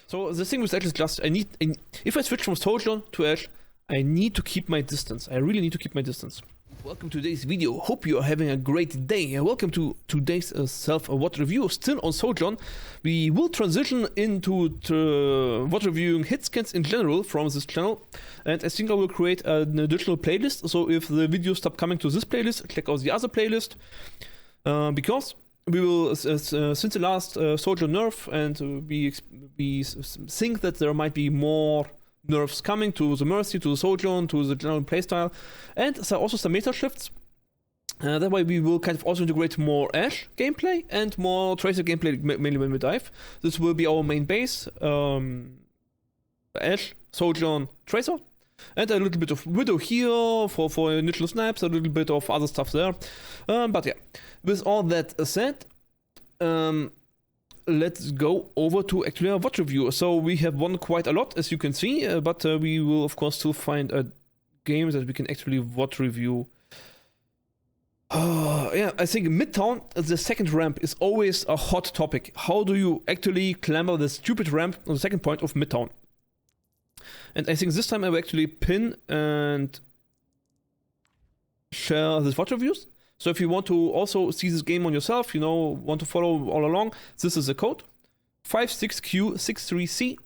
So the thing with Ashe is just if I switch from Soldier to Ashe, I need to keep my distance. I really need to keep my distance. Welcome to today's video. Hope you are having a great day. Welcome to today's self-VOD review. Still on Sojourn. We will transition into VOD reviewing hit scans in general from this channel. And I think I will create an additional playlist. So if the videos stop coming to this playlist, check out the other playlist. Because we will, since the last Soldier nerf, and we think that there might be more nerfs coming to the Mercy, to the Sojourn, to the general playstyle, and so also some meta shifts. That way we will kind of also integrate more Ashe gameplay and more Tracer gameplay, mainly when we dive. This will be our main base, Ashe, Sojourn, Tracer, and a little bit of Widow here for initial snaps, a little bit of other stuff there. But yeah, with all that said, let's go over to actually our VOD review. So we have won quite a lot, as you can see, but we will of course still find a game that we can actually VOD review. Yeah, I think Midtown, the second ramp, is always a hot topic. How do you actually clamber the stupid ramp on the second point of Midtown? And I think this time I will actually pin and share these VOD reviews. So if you want to also see this game on yourself, you know, want to follow all along, this is the code 56Q63C.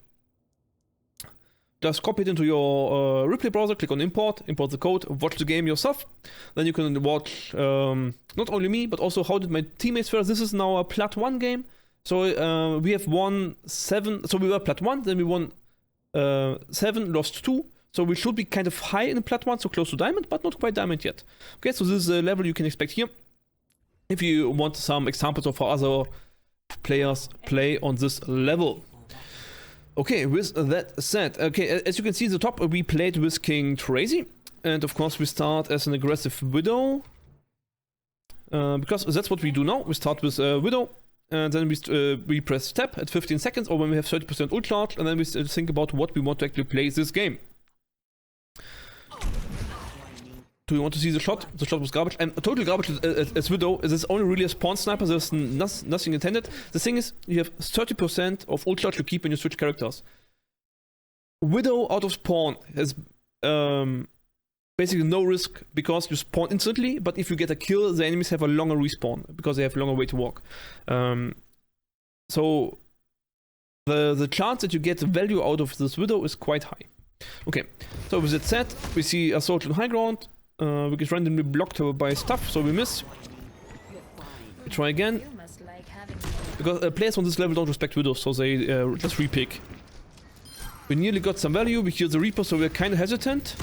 Just copy it into your replay browser, click on import the code, watch the game yourself. Then you can watch not only me, but also how did my teammates fare. This is now a Plat 1 game. So we have won 7, so we were Plat 1, then we won 7, lost 2. So we should be kind of high in Plat 1, so close to Diamond, but not quite Diamond yet. Okay, so this is the level you can expect here. If you want some examples of how other players play on this level. Okay, with that said, okay, as you can see at the top, we played with King Tracy. And of course we start as an aggressive Widow. Because that's what we do now. We start with Widow. And then we press tab at 15 seconds, or when we have 30% ult charge, and then we think about what we want to actually play this game. Do you want to see the shot? The shot was garbage. And total garbage as Widow is only really a spawn sniper. There's nothing intended. The thing is, you have 30% of ult charge you keep when you switch characters. Widow out of spawn has basically no risk because you spawn instantly. But if you get a kill, the enemies have a longer respawn because they have a longer way to walk. So the chance that you get value out of this Widow is quite high. Okay, so with that said, we see a soldier on high ground. We get randomly blocked by stuff, so we miss. We try again. Because players on this level don't respect Widows, so they just repick. We nearly got some value, we hear the Reaper, so we're kind of hesitant.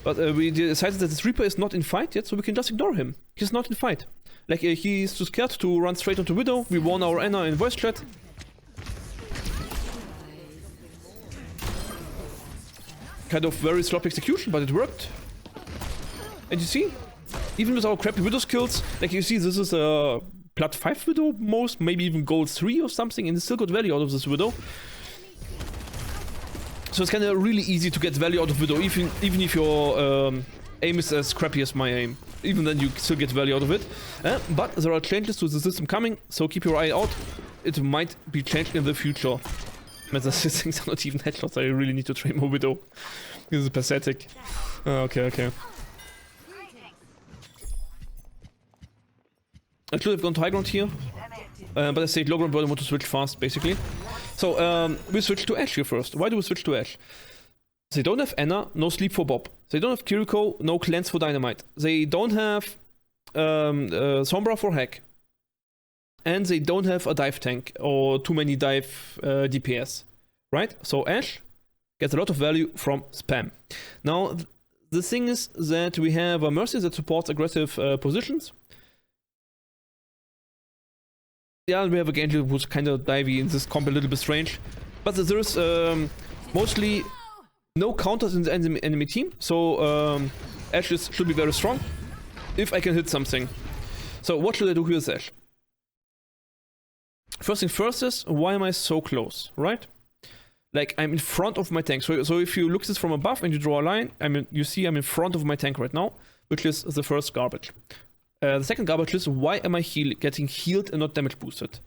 But we decided that this Reaper is not in fight yet, so we can just ignore him. He's not in fight. Like, he's too scared to run straight onto Widow. We warn our Anna in voice chat. Kind of very sloppy execution, but it worked. And you see, even with our crappy Widow skills, like you see, this is a Plat 5 Widow most, maybe even Gold 3 or something, and it's still got value out of this Widow. So it's kind of really easy to get value out of Widow, even if your aim is as crappy as my aim. Even then you still get value out of it. But there are changes to the system coming, so keep your eye out. It might be changed in the future. Man, these things are not even headshots. I really need to train more Widow. This is pathetic. Okay. I should have gone to high ground here. But I stayed low ground, but I want to switch fast, basically. So, we switch to Ashe here first. Why do we switch to Ashe? They don't have Anna, no sleep for Bob. They don't have Kiriko, no cleanse for Dynamite. They don't have Sombra for Hack. And they don't have a dive tank or too many dive DPS, right? So Ashe gets a lot of value from spam. Now, the thing is that we have a Mercy that supports aggressive positions. Yeah, we have a Genji who's kind of divey in this comp, a little bit strange. But there is mostly no counters in the enemy team, so Ashe should be very strong if I can hit something. So what should I do here with Ashe? First thing first is, why am I so close, right? Like, I'm in front of my tank. So if you look at this from above and you draw a line, you see I'm in front of my tank right now, which is the first garbage. The second garbage is, why am I getting healed and not damage boosted?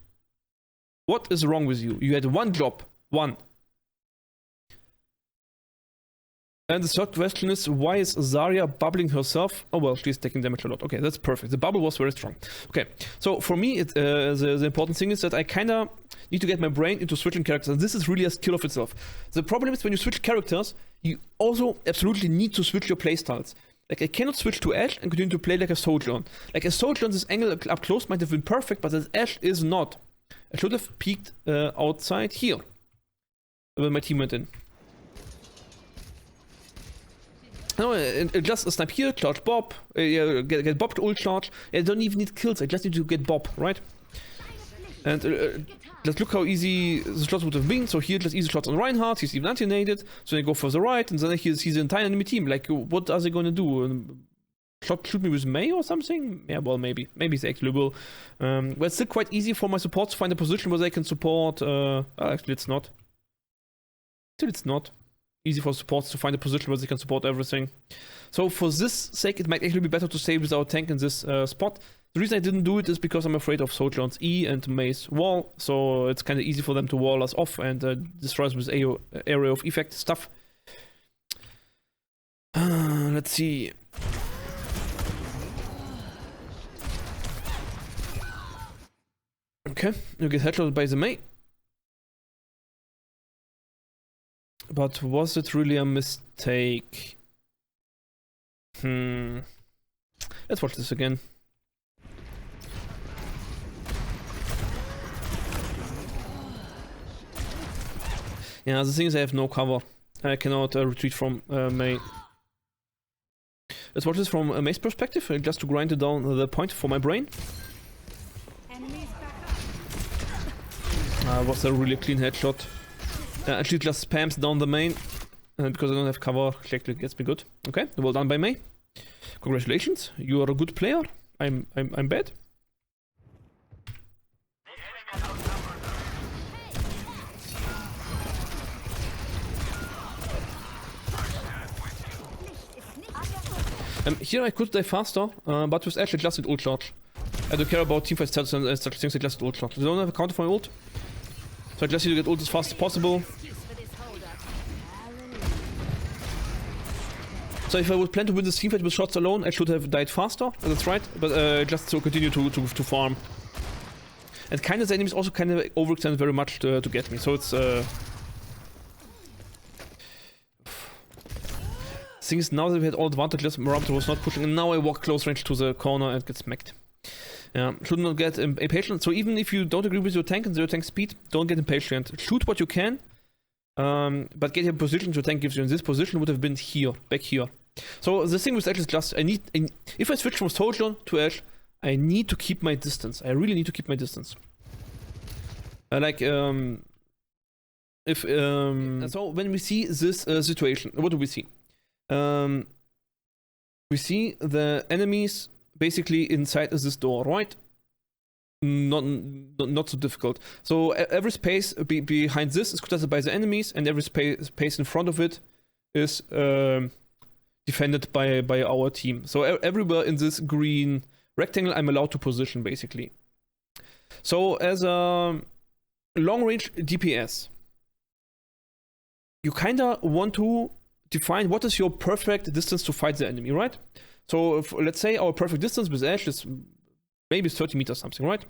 What is wrong with you? You had one job. One. And the third question is, why is Zarya bubbling herself? Oh well, she's taking damage a lot. Okay, that's perfect. The bubble was very strong. Okay, so for me, the important thing is that I kind of need to get my brain into switching characters, and this is really a skill of itself. The problem is when you switch characters, you also absolutely need to switch your playstyles. Like, I cannot switch to Ashe and continue to play like a Sojourn. Like, a Sojourn, this angle up close might have been perfect, but as Ashe is not. I should have peeked outside here when my team went in. No, just a snipe here, charge Bob, get Bob to ult charge. I don't even need kills, I just need to get Bob, right? And let's look how easy the shots would have been. So here, just easy shots on Reinhardt, he's even anti-nated. So they go for the right, and then he sees the entire enemy team. Like, what are they gonna do? Shoot me with Mei or something? Yeah, well, maybe. Maybe they actually will. But it's still quite easy for my supports to find a position where they can support. Actually, it's not. Still, it's not easy for supports to find a position where they can support everything. So for this sake, it might actually be better to stay with our tank in this spot. The reason I didn't do it is because I'm afraid of Sojourn's E and Mei's wall, so it's kind of easy for them to wall us off and destroy us with area of effect stuff. Let's see. Okay, you get headshot by the Mei. But was it really a mistake? Let's watch this again. Yeah, the thing is I have no cover. I cannot retreat from Mei. Let's watch this from Mei's perspective, just to grind it down the point for my brain. Was a really clean headshot. Actually just spams down the main, because I don't have cover, actually gets me good. Okay, well done by Mei. Congratulations, you are a good player. I'm bad. Here I could die faster, but with Ashe I just did ult charge. I don't care about teamfight status and such things, I just did ult charge. I don't have a counter for my ult. So I just need to get ult as fast as possible. So if I would plan to win this teamfight with shots alone, I should have died faster, that's right, but just to continue to farm. And kind of the enemies also kind of overextend very much to get me, so it's thing is, now that we had all advantages, Marabta was not pushing, and now I walk close range to the corner and get smacked. Yeah, should not get impatient. So even if you don't agree with your tank and your tank speed, don't get impatient. Shoot what you can, but get your position your tank gives you. And this position would have been here, back here. So the thing with Ashe is just, if I switch from Sojourn to Ashe, I need to keep my distance. I really need to keep my distance. So when we see this situation, what do we see? We see the enemies basically inside this door, right? Not so difficult. So every space behind this is contested by the enemies, and every space in front of it is defended by our team. So everywhere in this green rectangle, I'm allowed to position basically. So as a long-range DPS, you kinda want to define what is your perfect distance to fight the enemy, right? So let's say our perfect distance with Ashe is maybe 30 meters something, right?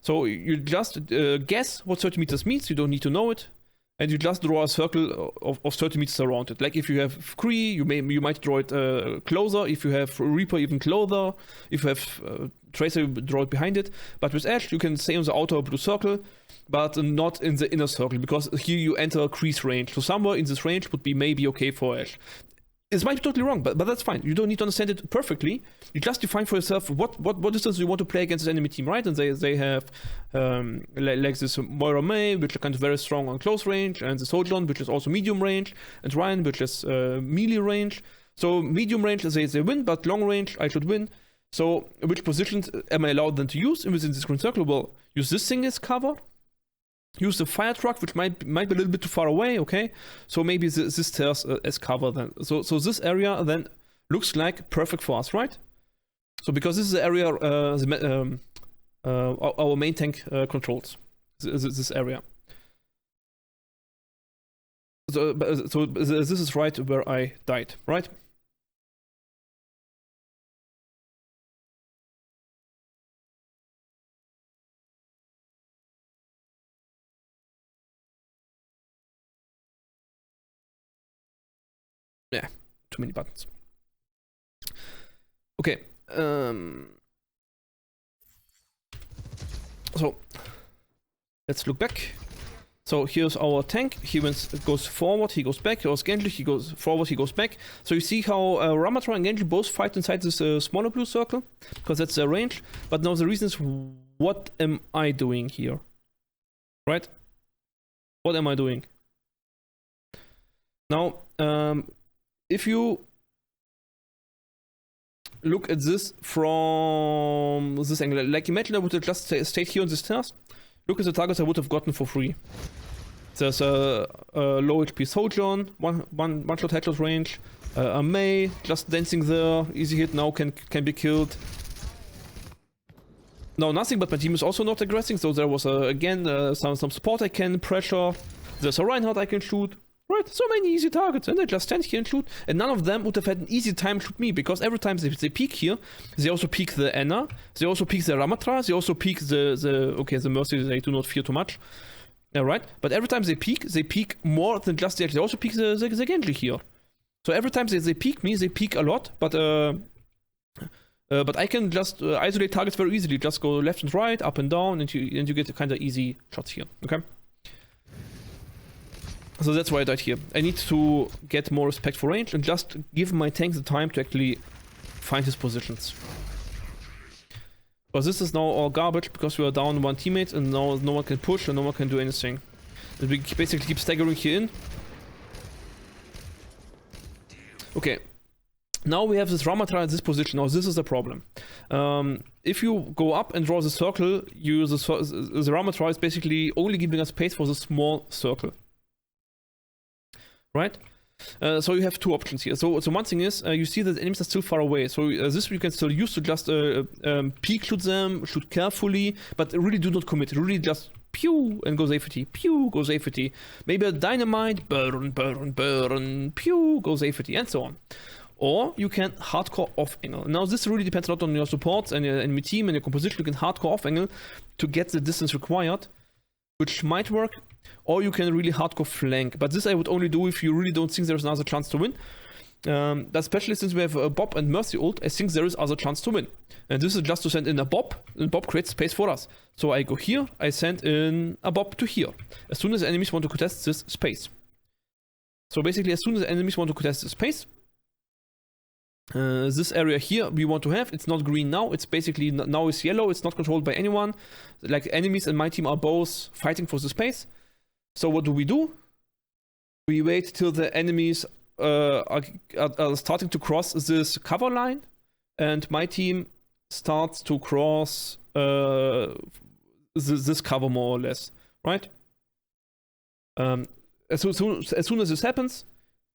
So you just guess what 30 meters means, you don't need to know it, and you just draw a circle of 30 meters around it. Like if you have Kree, you might draw it closer, if you have Reaper even closer, if you have Tracer, you draw it behind it. But with Ashe, you can stay on the outer blue circle, but not in the inner circle, because here you enter Kree's range. So somewhere in this range would be maybe okay for Ashe. This might be totally wrong, but that's fine. You don't need to understand it perfectly. You just define for yourself what distance you want to play against this enemy team, right? And they have like this Moira Mei, which are kind of very strong on close range, and the Sojourn, which is also medium range, and Ryan, which is melee range. So medium range, they win, but long range, I should win. So which positions am I allowed then to use within this green circle? Well, use this thing as cover. Use the fire truck, which might be a little bit too far away, okay? So maybe this stairs as cover then. So this area then looks like perfect for us, right? So because this is the area our main tank controls, this area. So this is right where I died, right? Yeah, too many buttons. Okay. So let's look back. So here's our tank. He goes forward, he goes back. Here's Genji, he goes forward, he goes back. So you see how Ramatra and Genji both fight inside this smaller blue circle, because that's their range. But now the reason is, what am I doing here? Right? What am I doing? Now, if you look at this from this angle, like imagine I would have just stayed here on this stairs. Look at the targets I would have gotten for free. There's a low HP Sojourn, one shot headshot range, a Mei just dancing there, easy hit now, can be killed. Now nothing, but my team is also not aggressing, so there was again some support I can pressure. There's a Reinhardt I can shoot. Right, so many easy targets, and I just stand here and shoot, and none of them would have had an easy time shoot me, because every time they peek here, they also peek the Anna, they also peek the Ramatra, they also peek the Mercy they do not fear too much. Right, but every time they peek more than just they also peek the Genji here. So every time they peek me, they peek a lot, but I can just isolate targets very easily, just go left and right, up and down, and you get kind of easy shots here, okay? So that's why I died here. I need to get more respect for range and just give my tank the time to actually find his positions. But this is now all garbage because we are down one teammate and now no one can push and no one can do anything. And we basically keep staggering here in. Okay. Now we have this Ramatra in this position. Now this is the problem. If you go up and draw the circle, the Ramatra is basically only giving us space for the small circle. Right? So you have two options here. So one thing is, you see that the enemies are still far away. So this you can still use to just peek shoot them, shoot carefully, but really do not commit. Really just pew and go safety, pew, go safety. Maybe a dynamite, burn, burn, burn, pew, go safety, and so on. Or you can hardcore off angle. Now this really depends a lot on your supports and your enemy team and your composition. You can hardcore off angle to get the distance required, which might work. Or you can really hardcore flank. But this I would only do if you really don't think there's another chance to win. Especially since we have a Bob and Mercy ult, I think there is other chance to win. And this is just to send in a Bob, and Bob creates space for us. So I go here, I send in a Bob to here. As soon as the enemies want to contest this space. So basically, as soon as the enemies want to contest this space, this area here we want to have, it's not green now, it's basically now it's yellow, it's not controlled by anyone. Like enemies and my team are both fighting for the space. So what do? We wait till the enemies are starting to cross this cover line, and my team starts to cross this cover more or less, right? As soon as this happens,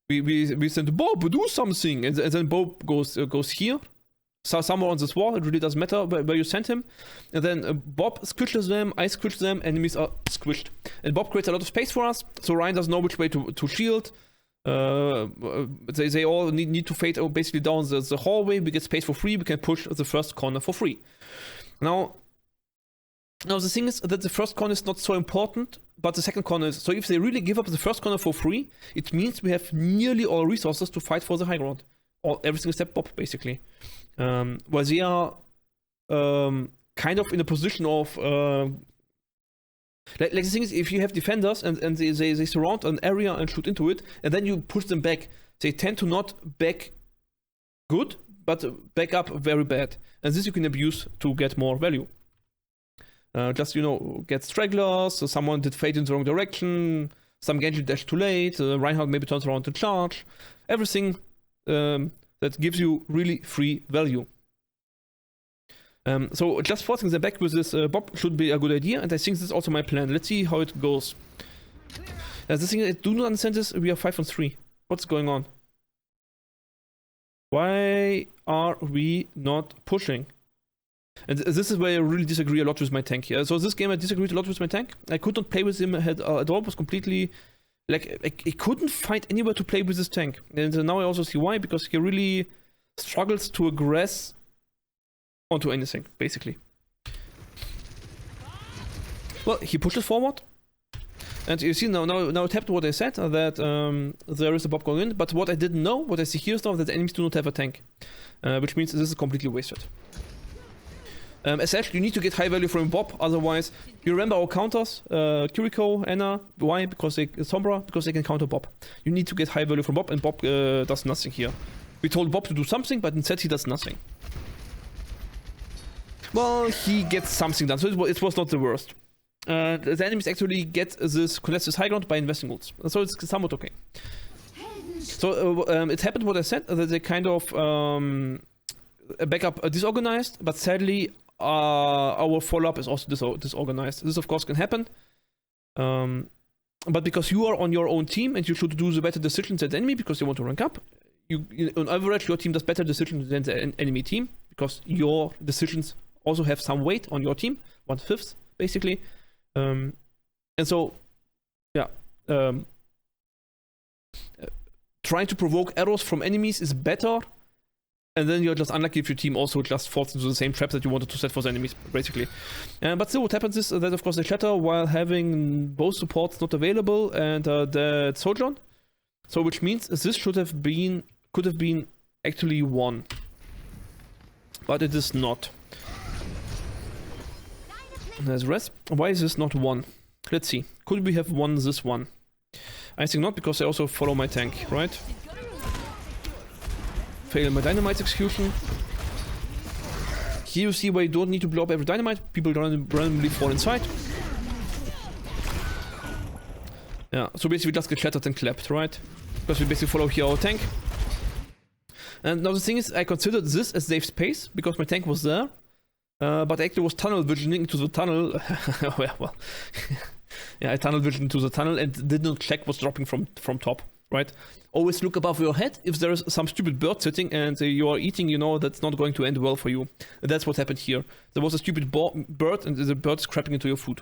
we send Bob, do something, and then Bob goes here, somewhere on this wall. It really doesn't matter where you send him. And then Bob squishes them, I squish them, enemies are squished. And Bob creates a lot of space for us, so Ryan doesn't know which way to shield. They all need to fade basically down the hallway. We get space for free, we can push the first corner for free. Now the thing is that the first corner is not so important, but the second corner is. So if they really give up the first corner for free, it means we have nearly all resources to fight for the high ground. Or everything except Bob, basically. Where they are kind of in a position of like the thing is, if you have defenders and they surround an area and shoot into it, and then you push them back, they tend to not back good, but back up very bad. And this you can abuse to get more value. Just, get stragglers, so someone did fade in the wrong direction, some Genji dash too late, Reinhardt maybe turns around to charge. Everything that gives you really free value. So just forcing them back with this Bob should be a good idea, and I think this is also my plan. Let's see how it goes. The thing I do not understand is we are 5-3. What's going on? Why are we not pushing? And this is where I really disagree a lot with my tank here. So this game I disagreed a lot with my tank. I could not play with him at all. It was completely... Like, I couldn't find anywhere to play with this tank. And now I also see why, because he really struggles to aggress onto anything, basically. Well, he pushes forward. And you see, now it happened what I said, that there is a Bob going in. But what I didn't know, what I see here is now that the enemies do not have a tank. Which means this is completely wasted. As Ashe, you need to get high value from Bob, otherwise, you remember our counters, Kiriko, Anna, why? Because they, Sombra, because they can counter Bob. You need to get high value from Bob, and Bob does nothing here. We told Bob to do something, but instead he does nothing. Well, he gets something done, so it was not the worst. The enemies actually get this, collect this high ground by investing ults, so it's somewhat okay. So it happened what I said, that they kind of backup disorganized, but sadly our follow-up is also disorganized. This of course can happen, but because you are on your own team and you should do the better decisions than the enemy because you want to rank up, on average your team does better decisions than the enemy team because your decisions also have some weight on your team, 1/5 basically, and so yeah, trying to provoke errors from enemies is better. And then you're just unlucky if your team also just falls into the same traps that you wanted to set for the enemies, basically. But still, what happens is that, of course, they shatter while having both supports not available and the Sojourn. So, which means this could have been actually won. But it is not. There's rest. Why is this not won? Let's see. Could we have won this one? I think not, because I also follow my tank, right? Fail my dynamite execution. Here you see where you don't need to blow up every dynamite. People randomly fall inside. Yeah, so basically we just get shattered and clapped, right? Because we basically follow here our tank. And now the thing is, I considered this as safe space because my tank was there. But I actually was tunnel visioning into the tunnel. well, yeah, I tunnel visioned into the tunnel and did not check what's dropping from top, right? Always look above your head. If there is some stupid bird sitting and you are eating, you know that's not going to end well for you. And that's what happened here. There was a stupid bird and the bird is crapping into your food.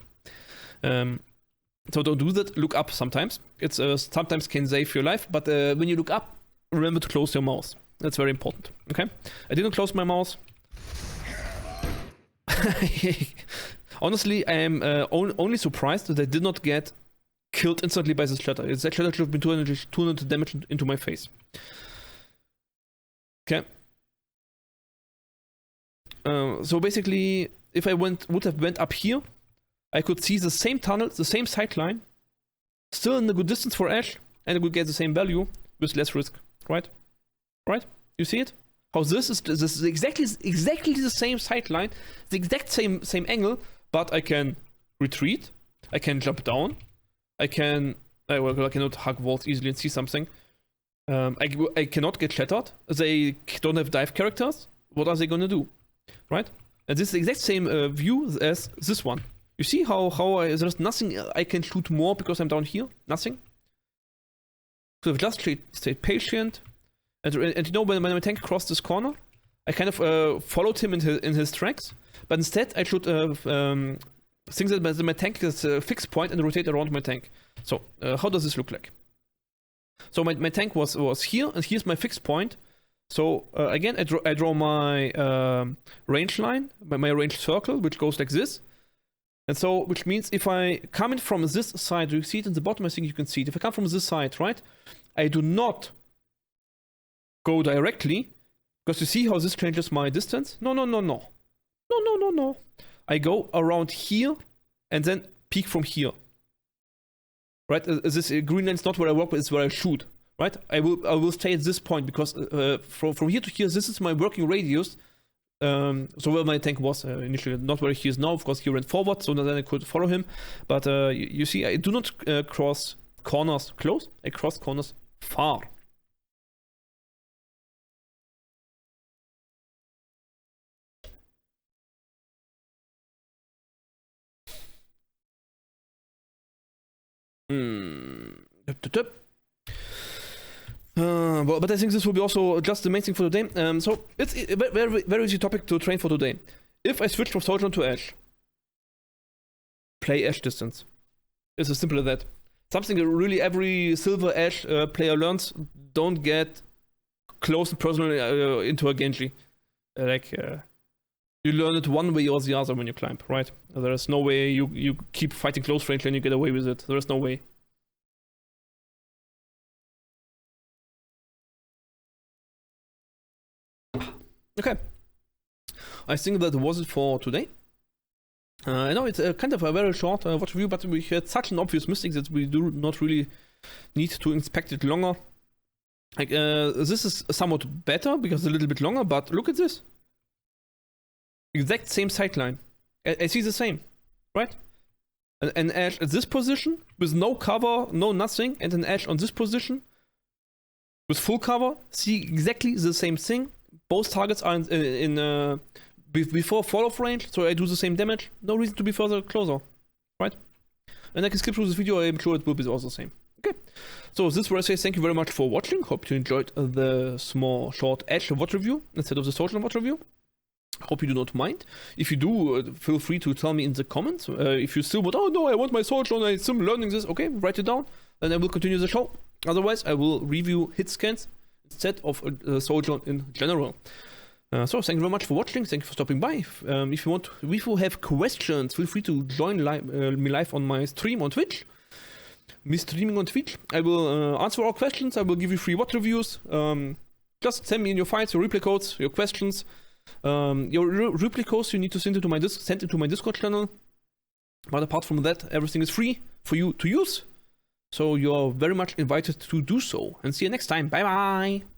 So don't do that. Look up sometimes. It's sometimes can save your life, but when you look up, remember to close your mouse. That's very important. Okay? I didn't close my mouse. Honestly, I am only surprised that I did not get killed instantly by this shatter. That shatter should have been 200 damage into my face. Okay. So basically, if I would have went up here, I could see the same tunnel, the same sightline, still in a good distance for Ashe, and I could get the same value with less risk. Right? Right? You see it? How this is exactly the same sightline, the exact same angle, but I can retreat, I can jump down, I cannot hug walls easily and see something. I cannot get shattered. They don't have dive characters. What are they gonna do? Right? And this is the exact same view as this one. You see how there's nothing I can shoot more because I'm down here? Nothing? So I've just stayed patient. And you know, when my tank crossed this corner, I kind of followed him in his tracks. But instead, I should think that my tank is a fixed point and rotate around my tank. So, how does this look like? So my tank was here, and here's my fixed point. So again, I draw my range line, my range circle, which goes like this. And so, which means if I come in from this side, you see it in the bottom, I think you can see it. If I come from this side, right, I do not go directly, because you see how this changes my distance? No. I go around here, and then peek from here. Right? This green line is not where I work, but it's where I shoot. Right? I will stay at this point, because from here to here, this is my working radius. So where my tank was initially, not where he is now. Of course, he ran forward, so then I could follow him. But you see, I do not cross corners close. I cross corners far. But I think this will be also just the main thing for today. So it's a very, very easy topic to train for today. If I switch from Sojourn to Ashe, play Ashe distance. It's as simple as that. Something that really every silver Ashe player learns: don't get close and personal into a Genji. You learn it one way or the other when you climb, right? There is no way you keep fighting close range and you get away with it. There is no way. Okay. I think that was it for today. I know it's kind of a very short watch review, but we had such an obvious mistake that we do not really need to inspect it longer. Like, this is somewhat better because it's a little bit longer, but look at this. Exact same sightline. I see the same, right? An Ashe at this position with no cover, no nothing, and an Ashe on this position with full cover. See exactly the same thing. Both targets are before fall off range, so I do the same damage. No reason to be further closer, right? And I can skip through this video. I'm sure it will be also the same. Okay, so this is where I say thank you very much for watching. Hope you enjoyed the small, short Ashe watch review instead of the social watch review. Hope you do not mind. If you do, feel free to tell me in the comments. If you still want, oh no, I want my social, I'm still learning this. Okay, write it down, and I will continue the show. Otherwise, I will review hit scans instead of Sojourn in general. So thank you very much for watching. Thank you for stopping by. If you have questions, feel free to join me live on my stream on Twitch. Me streaming on Twitch. I will answer all questions. I will give you free watch reviews. Just send me in your files, your replay codes, your questions. Your replay codes you need to send into my Discord channel. But apart from that, everything is free for you to use. So you're very much invited to do so. And see you next time. Bye bye.